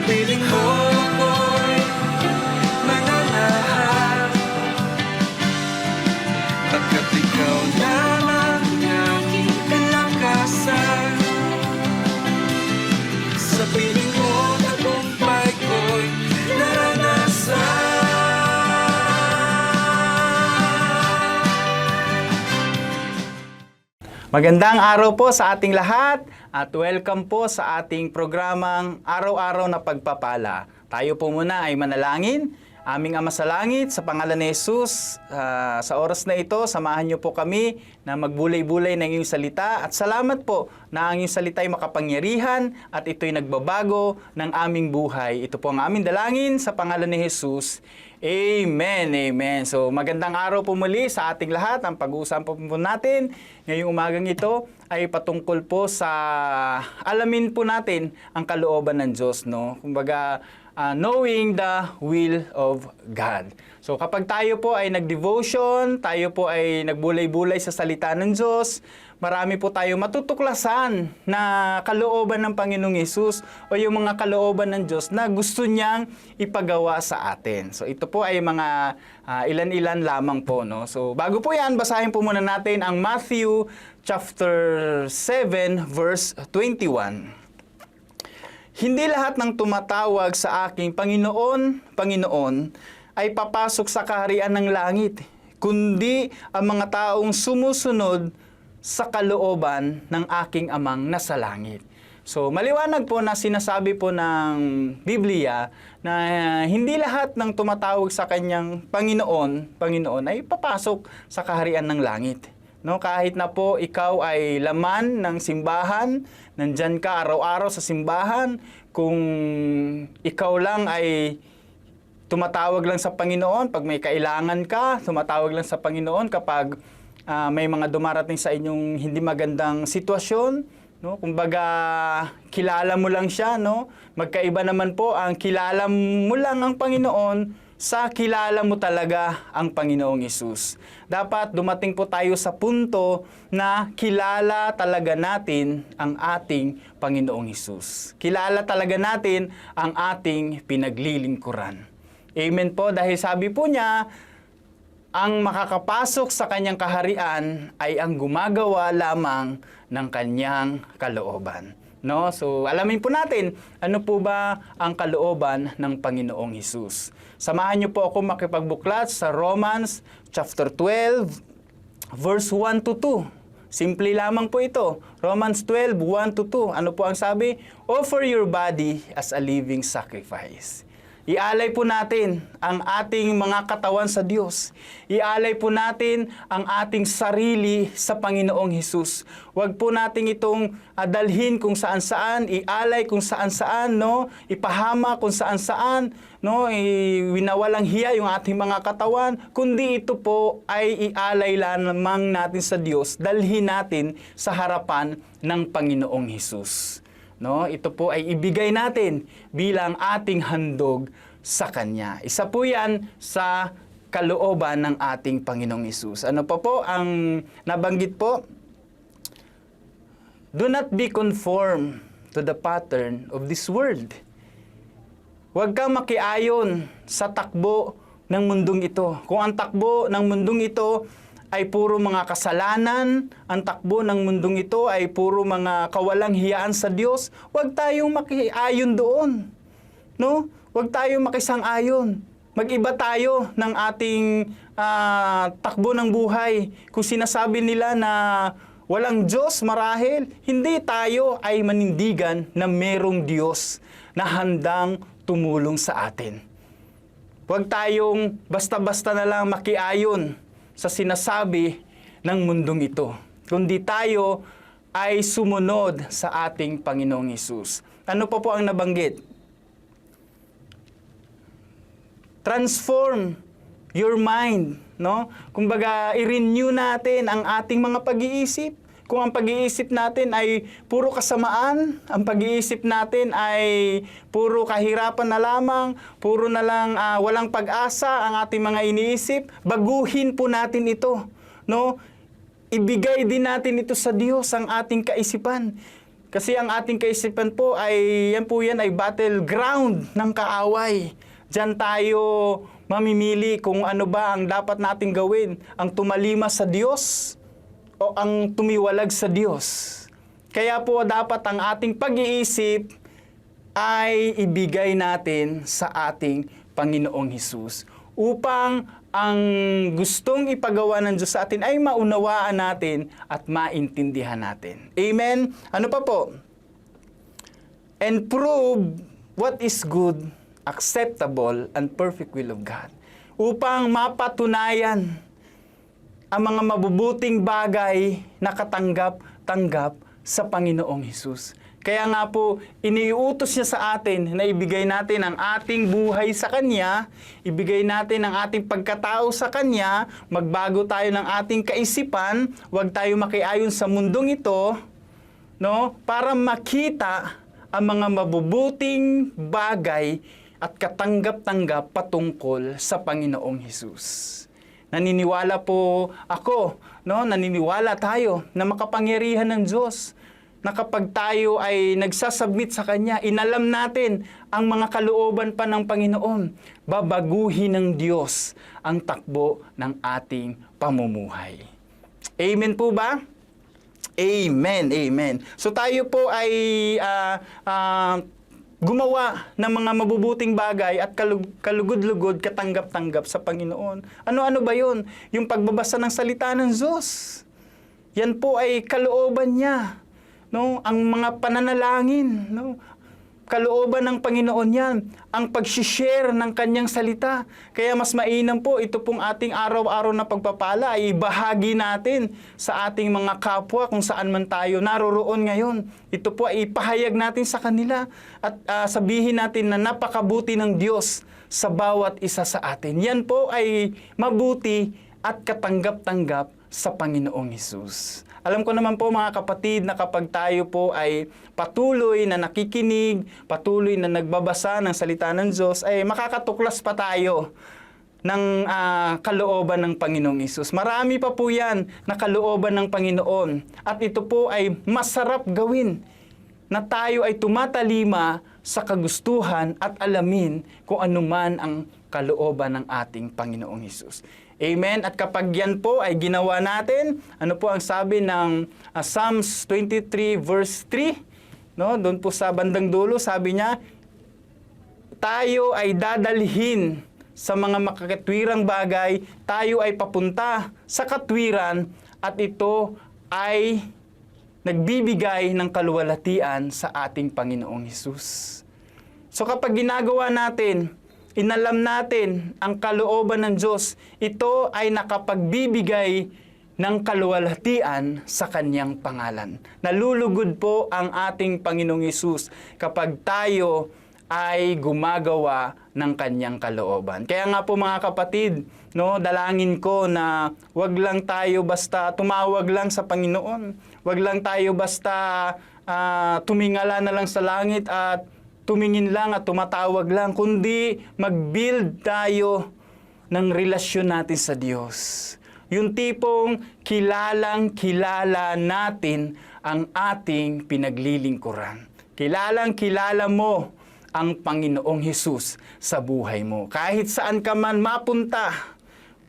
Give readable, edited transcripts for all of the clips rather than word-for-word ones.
piling mo ako'y mananahan, pagkat ikaw lamang aking kalakasan. Sa piling mo tagumpay ko'y naranasan. Magandang araw po sa ating lahat at welcome po sa ating programang Araw-Araw na Pagpapala. Tayo po muna ay manalangin. Aming Ama sa Langit, sa pangalan ni Jesus, sa oras na ito, samahan niyo po kami na magbulay-bulay ng iyong salita. At salamat po na ang iyong salita ay makapangyarihan at ito'y nagbabago ng aming buhay. Ito po ang aming dalangin sa pangalan ni Jesus. Amen, amen. So magandang araw po muli sa ating lahat. Ang pag-uusapan po natin ngayong umagang ito ay patungkol po sa alamin po natin ang kalooban ng Diyos, no? Kumbaga, knowing the will of God. So kapag tayo po ay nag-devotion, tayo po ay nagbulay-bulay sa salita ng Diyos, marami po tayo matutuklasan na kalooban ng Panginoong Hesus o yung mga kalooban ng Diyos na gusto niyang ipagawa sa atin. So ito po ay mga ilan-ilan lamang po, no? So bago po yan, basahin po muna natin ang Matthew chapter 7 verse 21. Hindi lahat ng tumatawag sa aking Panginoon, Panginoon, ay papasok sa kaharian ng langit, kundi ang mga taong sumusunod sa kalooban ng aking Amang nasa langit. So, maliwanag po na sinasabi po ng Biblia na hindi lahat ng tumatawag sa kanyang Panginoon, Panginoon ay papasok sa kaharian ng langit. No, kahit na po ikaw ay laman ng simbahan, nandyan ka araw-araw sa simbahan, kung ikaw lang ay tumatawag lang sa Panginoon pag may kailangan ka, tumatawag lang sa Panginoon kapag may mga dumarating sa inyong hindi magandang sitwasyon, no? Kumbaga kilala mo lang siya, no? Magkaiba naman po ang kilala mo lang ang Panginoon sa kilala mo talaga ang Panginoong Hesus. Dapat dumating po tayo sa punto na kilala talaga natin ang ating Panginoong Hesus. Kilala talaga natin ang ating pinaglilingkuran. Amen po, dahil sabi po niya, ang makakapasok sa kanyang kaharian ay ang gumagawa lamang ng kanyang kalooban. No? So, alamin po natin, ano po ba ang kalooban ng Panginoong Hesus? Samahan niyo po ako makipagbuklat sa Romans chapter 12, verse 1 to 2. Simple lamang po ito. Romans 12, 1 to 2. Ano po ang sabi? Offer your body as a living sacrifice. Ialay po natin ang ating mga katawan sa Diyos. Ialay po natin ang ating sarili sa Panginoong Hesus. Huwag po natin itong dalhin kung saan-saan, ialay kung saan-saan, no? Ipahama kung saan-saan, no? Winawalang hiya yung ating mga katawan, kundi ito po ay ialay lamang natin sa Diyos, dalhin natin sa harapan ng Panginoong Hesus. No, ito po ay ibigay natin bilang ating handog sa Kanya. Isa po yan sa kalooban ng ating Panginoong Hesus. Ano pa po ang nabanggit po? Do not be conformed to the pattern of this world. Huwag kang makiayon sa takbo ng mundong ito. Kung ang takbo ng mundong ito ay puro mga kasalanan, ang takbo ng mundong ito ay puro mga kawalang hiyaan sa Diyos, huwag tayong makiayon doon. No? Huwag tayong makisang-ayon. Mag-iba tayo ng ating takbo ng buhay. Kung sinasabi nila na walang Diyos marahil, hindi tayo ay manindigan na merong Diyos na handang tumulong sa atin. Huwag tayong basta-basta na lang makiayon sa sinasabi ng mundong ito, kundi tayo ay sumunod sa ating Panginoong Hesus. Ano pa po ang nabanggit? Transform your mind, no? Kumbaga, i-renew natin ang ating mga pag-iisip. Kung ang pag-iisip natin ay puro kasamaan, ang pag-iisip natin ay puro kahirapan na lamang, puro na lang walang pag-asa ang ating mga iniisip, baguhin po natin ito, no? Ibigay din natin ito sa Diyos ang ating kaisipan. Kasi ang ating kaisipan po ay, yan ay battleground ng kaaway. Diyan tayo mamimili kung ano ba ang dapat nating gawin. Ang tumalima sa Diyos o ang tumiwalag sa Diyos. Kaya po dapat ang ating pag-iisip ay ibigay natin sa ating Panginoong Hesus upang ang gustong ipagawa ng Diyos sa atin ay maunawaan natin at maintindihan natin. Amen? Ano pa po? And prove what is good, acceptable, and perfect will of God. Upang mapatunayan ang mga mabubuting bagay na katanggap-tanggap sa Panginoong Hesus. Kaya nga po, iniuutos niya sa atin na ibigay natin ang ating buhay sa Kanya, ibigay natin ang ating pagkatao sa Kanya, magbago tayo ng ating kaisipan, huwag tayo makiayon sa mundong ito, no? Para makita ang mga mabubuting bagay at katanggap-tanggap patungkol sa Panginoong Hesus. Naniniwala po ako, no? Naniniwala tayo na makapangyarihan ng Diyos na kapag tayo ay nagsasubmit sa Kanya, inalam natin ang mga kalooban pa ng Panginoon, babaguhin ng Diyos ang takbo ng ating pamumuhay. Amen po ba? Amen, amen. So tayo po ay gumawa ng mga mabubuting bagay at kalugod-lugod, katanggap-tanggap sa Panginoon. Ano-ano ba yun? Yung pagbabasa ng salita ng Diyos. Yan po ay kalooban niya. No, ang mga pananalangin, no, kalooban ng Panginoon yan, ang pag-share ng Kanyang salita. Kaya mas mainam po, ito pong ating araw-araw na pagpapala ay ibahagi natin sa ating mga kapwa kung saan man tayo naroroon ngayon. Ito po ay ipahayag natin sa kanila at sabihin natin na napakabuti ng Diyos sa bawat isa sa atin. Yan po ay mabuti at katanggap-tanggap sa Panginoong Hesus. Alam ko naman po mga kapatid na kapag tayo po ay patuloy na nakikinig, patuloy na nagbabasa ng salita ng Diyos, ay makakatuklas pa tayo ng kalooban ng Panginoong Hesus. Marami pa po yan na kalooban ng Panginoon. At ito po ay masarap gawin na tayo ay tumatalima sa kagustuhan at alamin kung anuman ang kalooban ng ating Panginoong Hesus. Amen. At kapag yan po ay ginawa natin, ano po ang sabi ng Psalms 23 verse 3? No, doon po sa bandang dulo, sabi niya, tayo ay dadalhin sa mga makakatwirang bagay, tayo ay papunta sa katwiran at ito ay nagbibigay ng kaluwalhatian sa ating Panginoong Hesus. So kapag ginagawa natin, inalam natin ang kalooban ng Diyos, ito ay nakapagbibigay ng kaluwalhatian sa Kanyang pangalan. Nalulugod po ang ating Panginoong Hesus kapag tayo ay gumagawa ng Kanyang kalooban. Kaya nga po mga kapatid, no, dalangin ko na wag lang tayo basta tumawag lang sa Panginoon. Wag lang tayo basta tumingala na lang sa langit at tumingin lang at tumatawag lang, kundi mag-build tayo ng relasyon natin sa Diyos. Yung tipong kilalang-kilala natin ang ating pinaglilingkuran. Kilalang-kilala mo ang Panginoong Hesus sa buhay mo. Kahit saan ka man mapunta,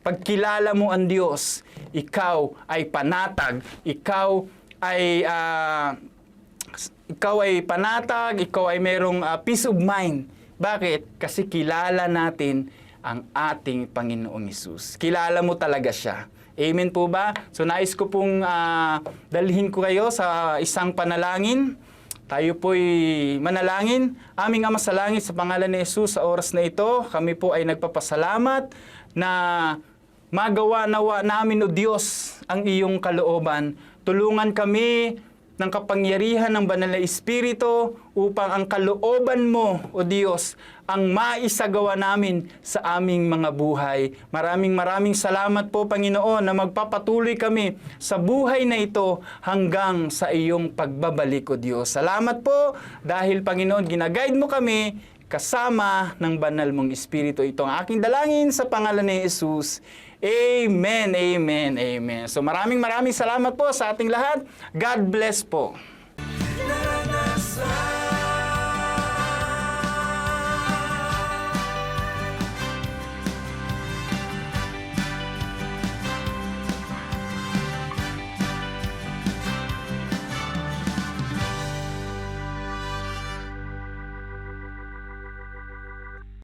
pag kilala mo ang Diyos, ikaw ay panatag, ikaw ay panatag, ikaw ay merong peace of mind. Bakit? Kasi kilala natin ang ating Panginoong Hesus. Kilala mo talaga siya. Amen po ba? So nais ko pong dalhin ko kayo sa isang panalangin. Tayo po'y manalangin. Aming Ama sa Langit, sa pangalan ni Hesus, sa oras na ito, kami po ay nagpapasalamat na magawa nawa namin, O Diyos, ang iyong kalooban. Tulungan kami ng kapangyarihan ng Banal na Espiritu upang ang kalooban mo, O Diyos, ang maisagawa namin sa aming mga buhay. Maraming salamat po, Panginoon, na magpapatuloy kami sa buhay na ito hanggang sa iyong pagbabalik, O Diyos. Salamat po dahil, Panginoon, ginaguide mo kami kasama ng banal mong Espiritu. Ito ang aking dalangin sa pangalan ni Jesus. Amen, amen, amen. So maraming salamat po sa ating lahat. God bless po. naranasan.